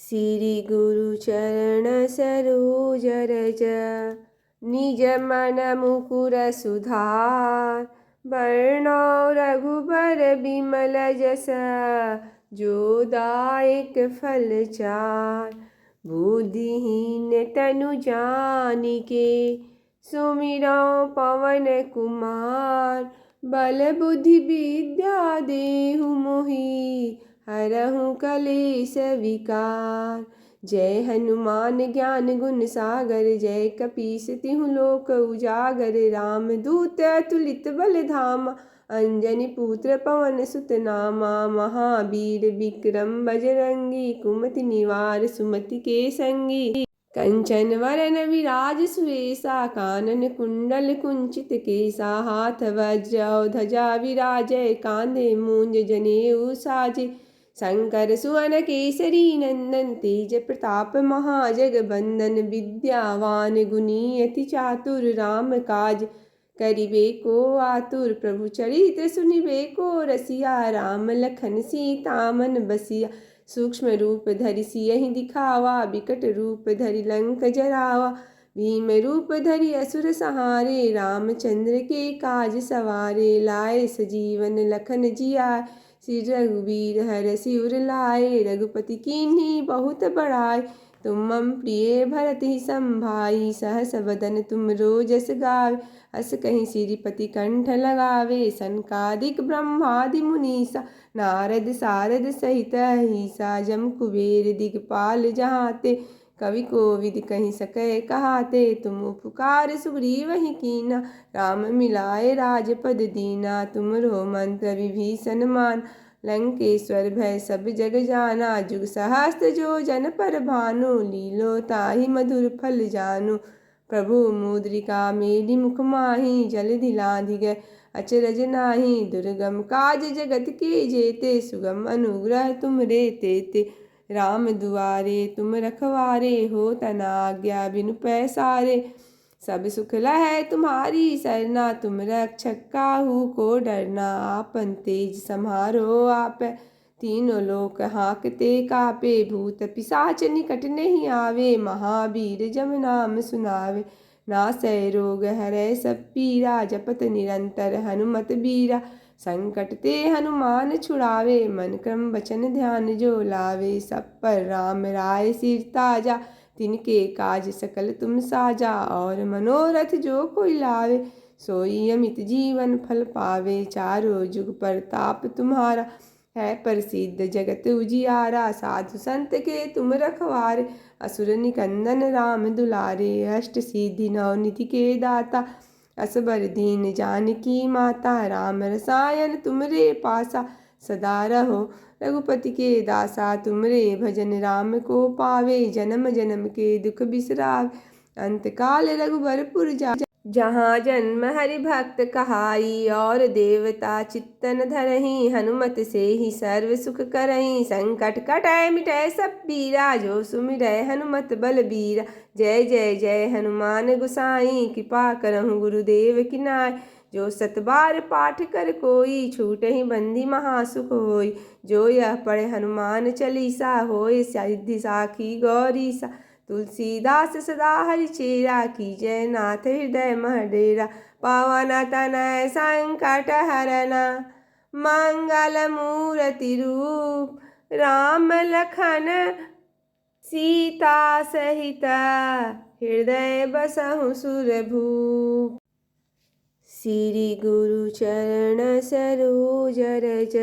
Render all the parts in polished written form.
श्री गुरु चरण सरोज रज निज मन मुकुर सुधार। बरनौ रघुबर बिमल जस जो दायक फल चार। बुद्धिहीन तनु जानिके सुमिरौ पवन कुमार। बल बुद्धि विद्या देहु मोहि हरहु कलेश विकार। जय हनुमान ज्ञान गुण सागर जय कपीस तिहु लोक उजागर। राम दूत अतुलित बल धामा अंजनी पुत्र पवन सुत नामा। महावीर विक्रम बजरंगी कुमति निवार सुमति के संगी। कंचन वरन विराज सुवेशा कानन कुंडल कुंचित केसा। हाथ वज्र ध्वजा विराजय कांधे मूंज जनेऊ साजे। शंकर सुवन केसरी नंदन तेज प्रताप महाजगबंदन। विद्यावान गुणी अति चातुर राम काज करिबे को आतुर। प्रभु चरित्र सुनिबे को रसिया राम लखन सीता मन बसिया। सूक्ष्म रूप धरि सियहि दिखावा बिकट रूप धरि लंक जरावा। भीम रूप धरि असुर सहारे रामचंद्र के काज सवारे। लाए सजीवन लखन जियाए श्री रघुवीर हरषि उर लाए। रघुपति कीन्ही बहुत बड़ाई तुम मम प्रिय भरत ही संभाई। सहस बदन तुम रोजस गावे अस कहीं श्रीपति कंठ लगावे। सनकादिक ब्रह्मादि मुनीसा नारद सारद सहित अहिसा। जम कुबेर दिगपाल जहाते कवि कोविद कहीं सकै कहाते। तुम उपकार सुग्रीव ही कीना राम मिलाए राजपद दीना। तुमरो मंत्र विभीषण मान लंकेश्वर भय सब जग जाना। जुग सहस्त्र जो जन पर भानु लीलो ताहि मधुर फल जानु। प्रभु मुद्रिका मेलि मुख माहि जलधि लांघि गए अचरज नाही। दुर्गम काज जगत के जेते सुगम अनुग्रह तुम रे तेते। राम दुआरे तुम रखवारे हो तना आज्ञा बिनु पैसारे। सब सुख लहै तुम्हारी सरना तुम रक्षक काहू को डरना। आपन तेज समारो आपै तीनों लोक हाँकते कापे। भूत पिशाच निकट नहीं आवे महावीर जब नाम सुनावे। नासै रोग हरै सब पीरा जपत निरंतर हनुमत बीरा। संकट ते हनुमान छुड़ावे मन क्रम वचन ध्यान जो लावे। सब पर राम राय सिर ताजा तिनके काज सकल तुम साजा। और मनोरथ जो कोई लावे सोई अमित जीवन फल पावे। चारों जुग परताप तुम्हारा है प्रसिद्ध जगत उजियारा। साधु संत के तुम रखवारे असुर निकंदन राम दुलारे। अष्ट सिद्धि नौ निधि के दाता असबर दीन जानकी माता। राम रसायन तुमरे पासा सदा रहो रघुपति के दासा। तुमरे भजन राम को पावे जन्म जन्म के दुख बिसरावे। अंत काल रघुबरपुर जाय जहाँ जन्म हरि भक्त कहाई। और देवता चित्तन धरहि हनुमत से ही सर्व सुख करहि। संकट कटै मिटै सब पीरा जो सुमिरै हनुमत बलबीरा। जय जय जय हनुमान गोसाई कृपा करहु गुरुदेव की नाय। जो सत बार पाठ कर कोई छूटहि बंदी महासुख होई। जो यह पढ़े हनुमान चालीसा होय सिद्धि साखी गौरीसा। तुलसीदास सदा हरिचेरा कीजय नाथ हृदय मह डेरा। पवन तनय संकट हरना मंगल मूर्ति रूप। राम लखन सीता सहित हृदय बसहु सुरभूप। श्री गुरु चरण सरोज रज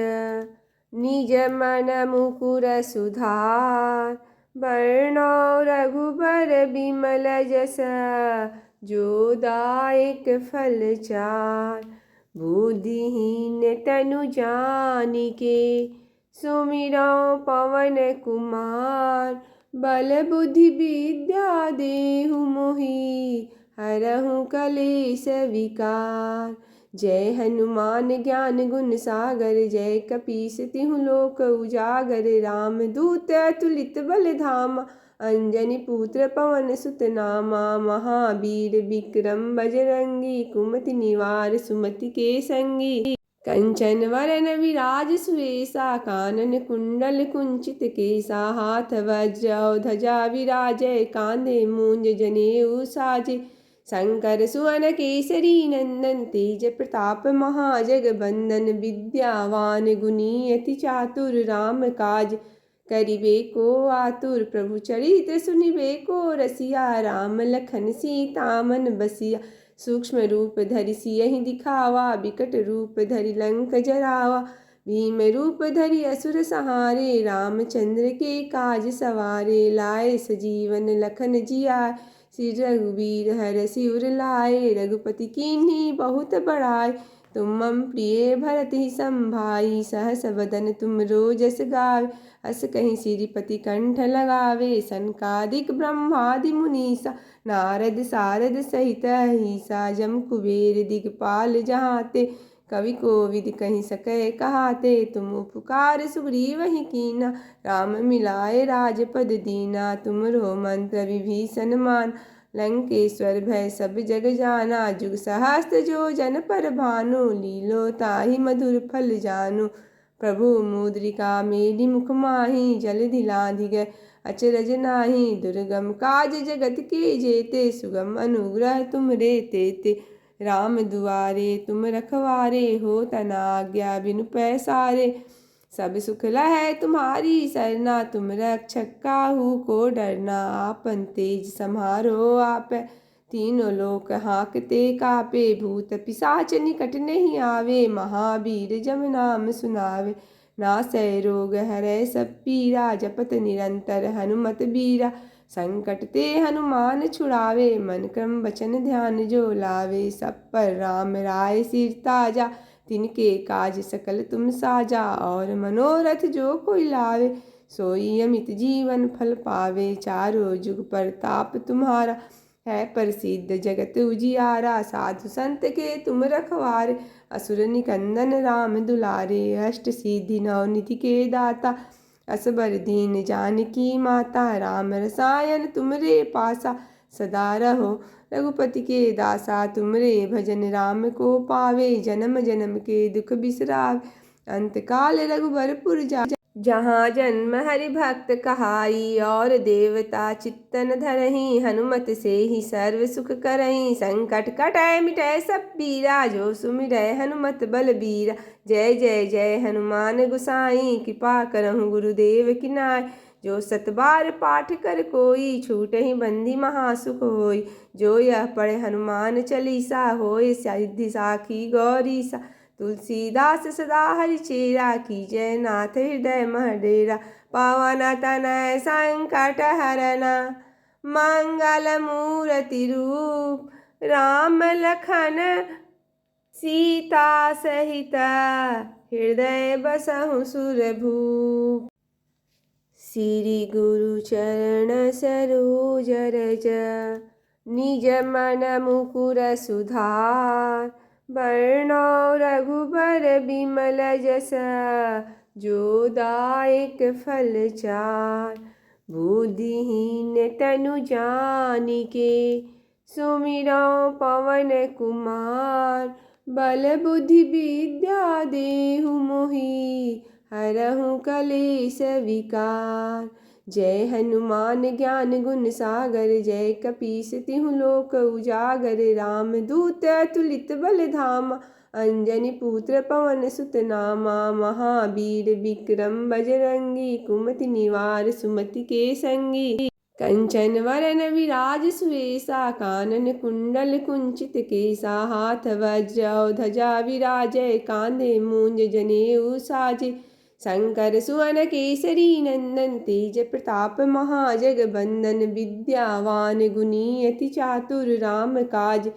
निज मन मुकुर सुधार। बरनौ रघुबर बिमल जस जो दायक फल चार। बुद्धिहीन तनु जानिके सुमिरौ पवन कुमार। बल बुद्धि विद्या देहु मोहि हरहु कलेश विकार। जय हनुमान ज्ञान गुण सागर जय कपीस तिहु लोक उजागर। राम दूत अतुलित बल धामा अंजनी पुत्र पवन सुत नामा। महावीर विक्रम बजरंगी कुमति निवार सुमति के संगी। कंचन वरन विराज सुवेशा कानन कुंडल कुंचित केसा हाथ वज्र और ध्वजा विराजय कांधे मूंज जनेऊ साजे शंकर सुवन केसरी नंदन तेज प्रताप महाजगबंदन विद्यावान गुणी अति चातुर राम काज करिबे को आतुर प्रभु चरित्र सुनिबे को रसिया राम लखन सीता मन बसिया सूक्ष्म रूप धरि सियहि दिखावा बिकट रूप धरि लंक जरावा भीम रूप धरि असुर सहारे रामचंद्र के काज सवारे लाए सजीवन लखन जियाए श्री रघुवीर हर सिर लाए रघुपति कीन्ही बहुत बड़ाई तुम मम प्रिय भरत ही संभाई सहस बदन तुम रोजस गावे अस कहीं श्रीपति कंठ लगावे सनकादिक ब्रह्मादि मुनीसा नारद सारद सहित ईसा जम कुबेर दिगपाल जहाते कवि कोविद कहीं सकै कहाते तुम उपकार सुग्रीव ही कीना राम मिलाए राजपद दीना तुमरो मंत्र विभीषण मान लंकेश्वर भय सब जग जाना जुग सहस्त्र जो जन पर भानु लीलो ताहि मधुर फल जानु प्रभु मुद्रिका मेरी मुख माही जल दिलाधि गए अचरज नाही दुर्गम काज जगत के जेते सुगम अनुग्रह तुम रे तेते राम दुआरे तुम रखवारे हो तना आज्ञा बिनु पैसारे सब सुख लहै तुम्हारी सरना तुम रक्षक काहू को डरना आपन तेज सम्हारो आप तीनों लोक हाँकते कापे भूत पिशाच निकट नहीं आवे महावीर जब नाम सुनावे नासै रोग हरै सब पीरा जपत निरंतर हनुमत बीरा संकट ते हनुमान छुड़ावे मन क्रम वचन ध्यान जो लावे सब पर राम राय सिर ताजा तिनके काज सकल तुम साजा और मनोरथ जो कोई लावे सोई अमित जीवन फल पावे चारों जुग परताप तुम्हारा है प्रसिद्ध जगत उजियारा साधु संत के तुम रखवारे असुर निकंदन राम दुलारे अष्ट सिद्धि नौ निधि के दाता असबर दीन जानकी माता राम रसायन तुमरे पासा सदा रहो रघुपति के दासा तुमरे भजन राम को पावे जन्म जन्म के दुख बिसरावे अंत काल रघुबरपुर जा जहाँ जन्म हरि भक्त कहाई और देवता चित्तन धरहि हनुमत से ही सर्व सुख करहि संकट कटै मिटै सब पीरा जो सुमिरै हनुमत बलबीरा जय जय जय हनुमान गोसाई कृपा करहु गुरुदेव की नाय जो सत बार पाठ कर कोई छूटहि बंदी महासुख होई जो यह पढ़े हनुमान चालीसा होय सिद्धि साखी गौरीसा तुलसीदास सदा हरिचेरा की जय नाथ हृदय महडेरा पावन तनय संकट हरना मंगल मूर्ति रूप राम लखन सीता सहित हृदय बसहु सुरभूप श्री गुरु चरण सरोज रज निज मन मुकुर सुधार वर्णौ रघुबर बिमल जस जो दायक फल चार बुद्धिहीन तनु जानिके सुमिरौ पवन कुमार बल बुद्धि विद्या देहु मोहि हरहु कलेश विकार जय हनुमान ज्ञान गुण सागर जय कपीस तिहु लोक उजागर राम दूत अतुलित बल धामा अंजनी पुत्र पवन सुत नामा महावीर विक्रम बजरंगी कुमति निवार सुमति के संगी कंचन वरन विराज सुवेशा कानन कुंडल कुंचित केसा हाथ वज्र और ध्वजा विराजय कांधे मूंज जनेऊ साजे शंकर सुवन केसरी नंदन तेज प्रताप महाजगबंदन विद्यावान गुणी अति चातुर राम काज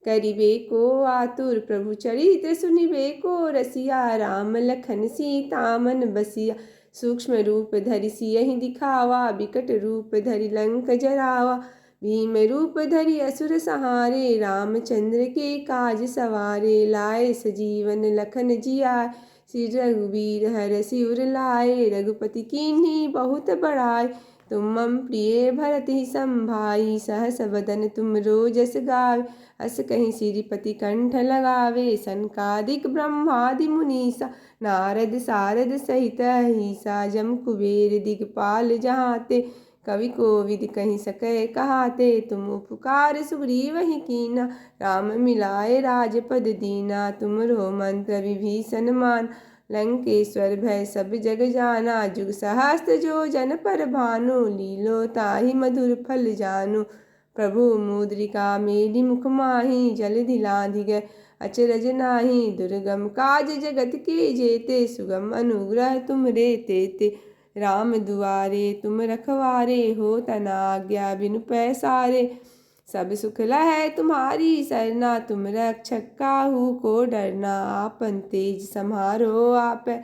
करिबे को आतुर प्रभु चरित्र सुनिबे को रसिया राम लखन सीता मन बसिया सूक्ष्म रूप धरि सियहि दिखावा बिकट रूप धरि लंक जरावा भीम रूप धरि असुर सहारे रामचंद्र के काज सवारे लाए सजीवन लखन जियाए श्री रघुवीर हर सिर लाए रघुपति कीन्ही बहुत बड़ाई तुम मम प्रिय भरत ही संभाई, सहस बदन तुम रोजस गावे। अस कहीं श्रीपति कंठ लगावे, सनकादिक ब्रह्मादि मुनीसा। नारद सारद सहित अहिसा, जम कुबेर दिगपाल जहाते। कवि कोविद कहीं सकै कहाते, तुम उपकार सुग्रीव ही कीना। राम मिलाए राजपद दीना, तुमरो मंत्र विभीषण मान। लंकेश्वर भय सब जग जाना, जुग सहस्त्र जो जन पर भानु। लीलो ताहि मधुर फल जानु, प्रभु मुद्रिका मेलि मुख माहि। जलधि लांघि गए अचरज नाही, दुर्गम काज जगत के जेते। सुगम अनुग्रह तुमरे तेते, राम दुआरे तुम रखवारे। हो तना आज्ञा बिनु पैसारे, सब सुख लहै तुम्हारी सरना। तुम रक्षक काहू को डरना, आपन तेज समारो आपै।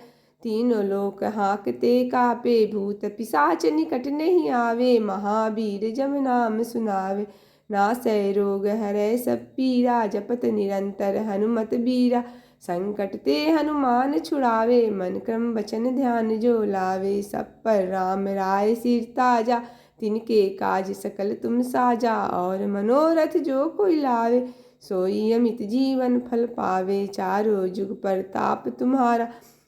तीनों लोक हाँकते कापे, भूत पिशाच निकट नहीं आवे। महावीर जब नाम सुनावे, नासै रोग हरै सब पीरा। जपत निरंतर हनुमत बीरा, संकट ते हनुमान छुड़ावे। मन क्रम वचन ध्यान जो लावे, सब पर राम राय सिर ताजा। तिनके काज सकल तुम साजा, और मनोरथ जो कोई लावे। सोई अमित जीवन फल पावे, चारों जुग परताप तुम्हारा।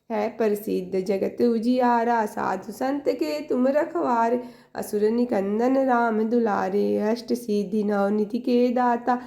है प्रसिद्ध जगत उजियारा, साधु संत के तुम रखवारे। असुर निकंदन राम दुलारे, अष्ट सिद्धि नौ निधि के दाता।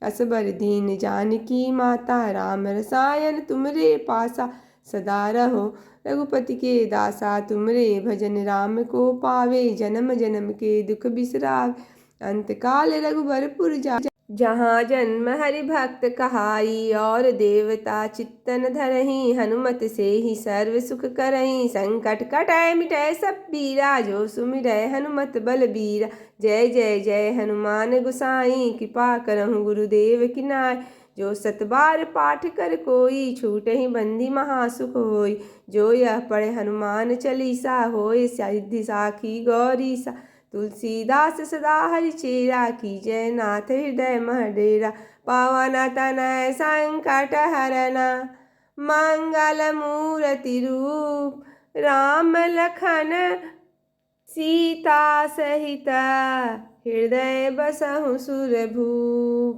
असबर दीन जानकी माता, राम रसायन तुमरे पासा। सदा रहो रघुपति के दासा, तुमरे भजन राम को पावे। जन्म जन्म के दुख बिसरावे, अंत काल रघुबरपुर जाए। जहाँ जन्म हरि भक्त कहाई, और देवता चित्तन धरहि। हनुमत से ही सर्व सुख करहि, संकट कटै मिटै सब पीरा। जो सुमिरै हनुमत बलबीरा, जय जय जय हनुमान गोसाई। कृपा करहु गुरुदेव की नाय, जो सत बार पाठ कर कोई। छूटहि बंदी महासुख होई, जो यह पढ़े हनुमान चालीसा। होय सिद्धि साखी गौरीसा, तुलसीदास सदा हरिचेरा। कीजय नाथ हृदय मह डेरा, पवन तनय संकट हरना। मंगल मूर्ति रूप, राम लखन सीता सहित। हृदय बसहु सुरभूप।